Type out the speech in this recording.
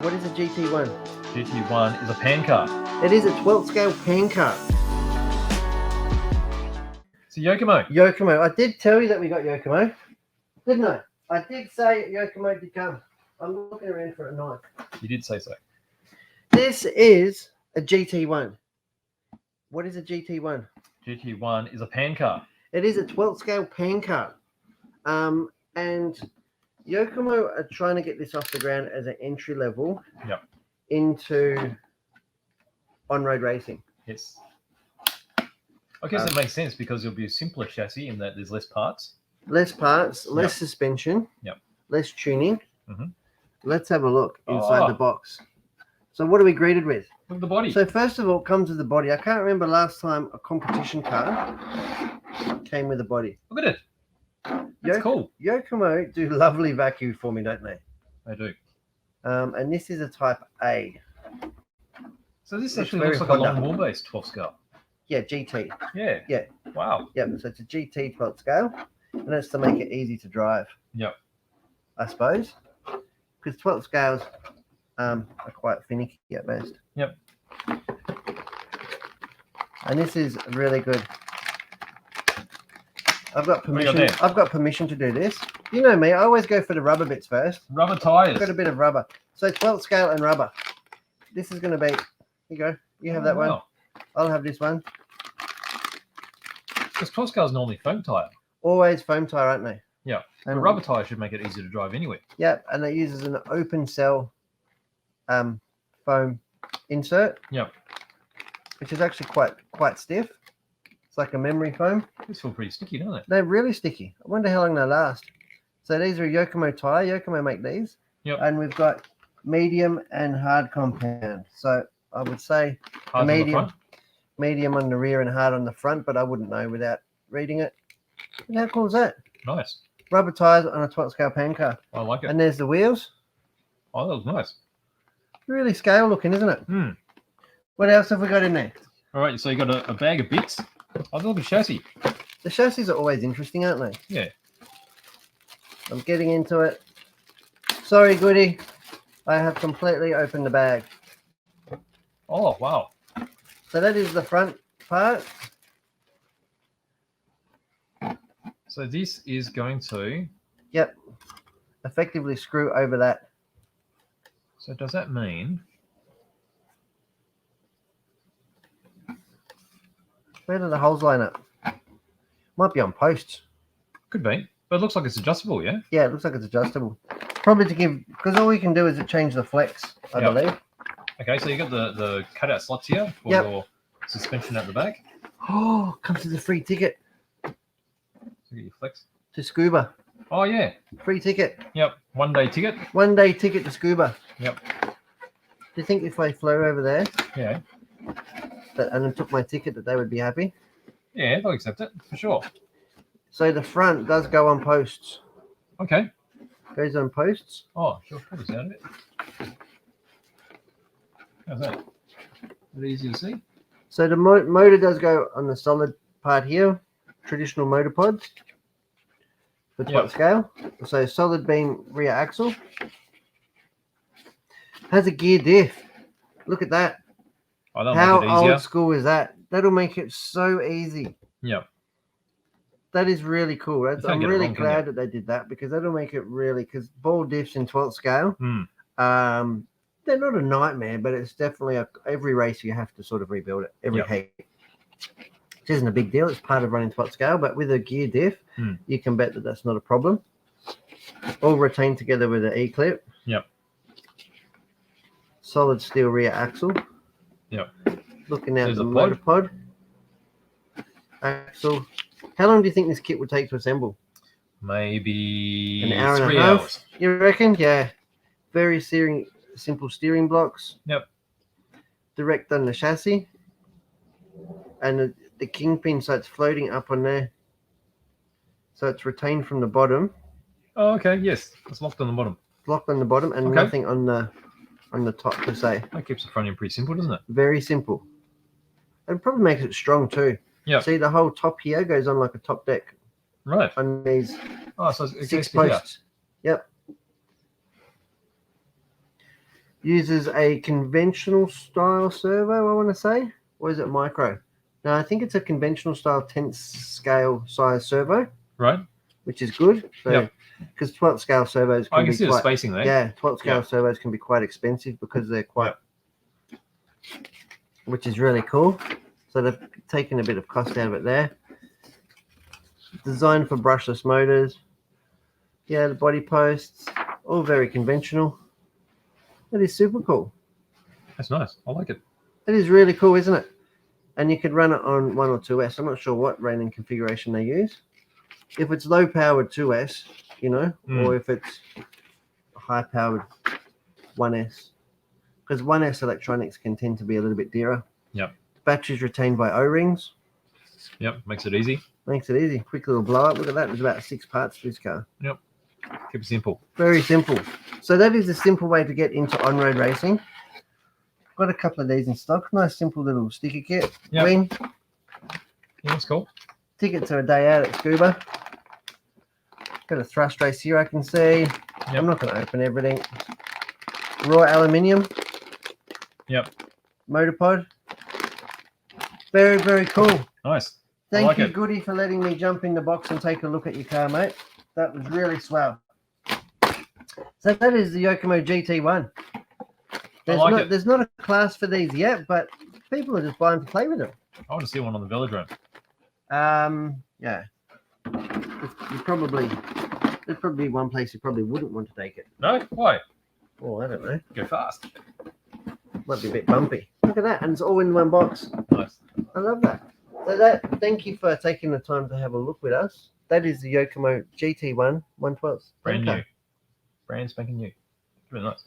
What is a GT1? GT1 is a pan car. It is a 12th scale pan car. It's a Yokomo. Yokomo. I did tell you that we got Yokomo, didn't I? I did say Yokomo did come. I'm looking around for a knife. You did say so. This is a GT1. What is a GT1? GT1 is a pan car. It is a 12th scale pan car. And Yokomo are trying to get this off the ground as an entry level into on-road racing. Yes. I guess it makes sense because it'll be a simpler chassis in that there's less parts. Less parts, less suspension, less tuning. Let's have a look inside the box. So what are we greeted with? Look at the body. So first of all, it comes with the body. I can't remember last time a competition car came with a body. Look at it. That's cool. Yokomo do lovely vacuum for me, don't they? They do. And this is a Type A. So this actually looks like a long wheelbase 12 scale. Yeah, GT. Yeah. Yeah. Wow. Yeah, so it's a GT 12 scale, and that's to make it easy to drive. Yep. I suppose, because 12 scales are quite finicky at best. Yep. And this is really good. I've got permission. I've got permission to do this. You know me. I always go for the rubber bits first. Rubber tires. I've got a bit of rubber. So 12 scale and rubber. This is going to be. Here you go. You have that one. I'll have this one. Because 12 scale is normally foam tire. Always foam tire, aren't they? Yeah. And the rubber tire should make it easier to drive anyway. Yep. And it uses an open cell foam insert. Yep. Which is actually quite stiff. It's like a memory foam. These feel pretty sticky, don't they? They're really sticky. I wonder how long they last. So these are a Yokomo tire. Yokomo make these. Yep. And we've got medium and hard compound. So I would say medium on the rear and hard on the front, but I wouldn't know without reading it. And how cool is that? Nice. Rubber tires on a 12 scale pan car. I like it. And there's the wheels. Oh, that was nice. Really scale looking, isn't it? What else have we got in there? All right, so you got a bag of bits. Oh, look at the chassis. The chassis are always interesting, aren't they? Yeah. I'm getting into it. Sorry, Goody. I have completely opened the bag. Oh, wow. So that is the front part. So this is going to... Yep. Effectively screw over that. So does that mean... Where do the holes line up? Might be on posts. Could be. But it looks like it's adjustable, yeah? Yeah, it looks like it's adjustable. Probably to give... Because all we can do is change the flex, I believe. Okay, so you got the cutout slots here for your suspension at the back. Oh, comes with a free ticket. So get your flex. To Scuba. Oh, yeah. Free ticket. Yep. 1 day ticket. 1 day ticket to Scuba. Yep. Do you think if I flew over there and then took my ticket that they would be happy? Yeah, they'll accept it, for sure. So the front does go on posts. Okay. Goes on posts. Oh, sure. Probably sound it. How's that? Is it easy to see? So the motor does go on the solid part here. Traditional motor pods. For 12 scale. So solid beam rear axle. Has a gear diff. Look at that. Oh, how old school is that? That'll make it so easy. Yeah. That is really cool. I'm really glad that they did that because that'll make it really, because ball diffs in 12th scale, they're not a nightmare, but it's definitely every race you have to sort of rebuild it every heat. Which isn't a big deal. It's part of running 12th scale, but with a gear diff, you can bet that that's not a problem. All retained together with an E-clip. Yep. Solid steel rear axle. Yep. Looking out the motor pod. Axle. How long do you think this kit would take to assemble? Maybe an hour and a half. You reckon? Yeah. Very simple steering blocks. Yep. Direct on the chassis. And the kingpin, so it's floating up on there. So it's retained from the bottom. Oh, okay. Yes. It's locked on the bottom. Locked on the bottom and nothing on the top per se. That keeps the front end pretty simple, doesn't it? Very simple. And probably makes it strong too. Yeah. See, the whole top here goes on like a top deck. Right. On these 6 posts. Yep. Uses a conventional style servo, I want to say. Or is it micro? No, I think it's a conventional style 10th scale size servo. Right. Which is good. So, because 12th scale servos I can can be see the quite, spacing there. yeah, 12th scale servos can be quite expensive because they're quite, which is really cool. So they've taken a bit of cost out of it there. Designed for brushless motors. Yeah, the body posts, all very conventional. That is super cool. That's nice. I like it. It is really cool, isn't it? And you could run it on 1 or 2S. I'm not sure what rating configuration they use. If it's low powered 2S, you know, or if it's high powered 1S. Because 1S electronics can tend to be a little bit dearer. Yep. The battery's retained by O-rings. Yep. Makes it easy. Makes it easy. Quick little blow up. Look at that. There's about 6 parts to this car. Yep. Keep it simple. Very simple. So that is a simple way to get into on-road racing. Got a couple of these in stock. Nice simple little sticker kit. Yep. Wing. Yeah, that's cool. Tickets are a day out at Scuba. Got a thrust race here I can see. Yep. I'm not going to open everything. Raw aluminium. Yep. Motor pod. Very, very cool. Nice. Thank you, Goody, for letting me jump in the box and take a look at your car, mate. That was really swell. So that is the Yokomo GT1. There's not a class for these yet, but people are just buying to play with them. I want to see one on the velodrome. Yeah. There's probably one place you probably wouldn't want to take it. No? Why? Oh, I don't know. Go fast. Might be a bit bumpy. Look at that, and it's all in one box. Nice. I love that. So thank you for taking the time to have a look with us. That is the Yokomo GT1 112. Brand new. Brand spanking new. Really nice.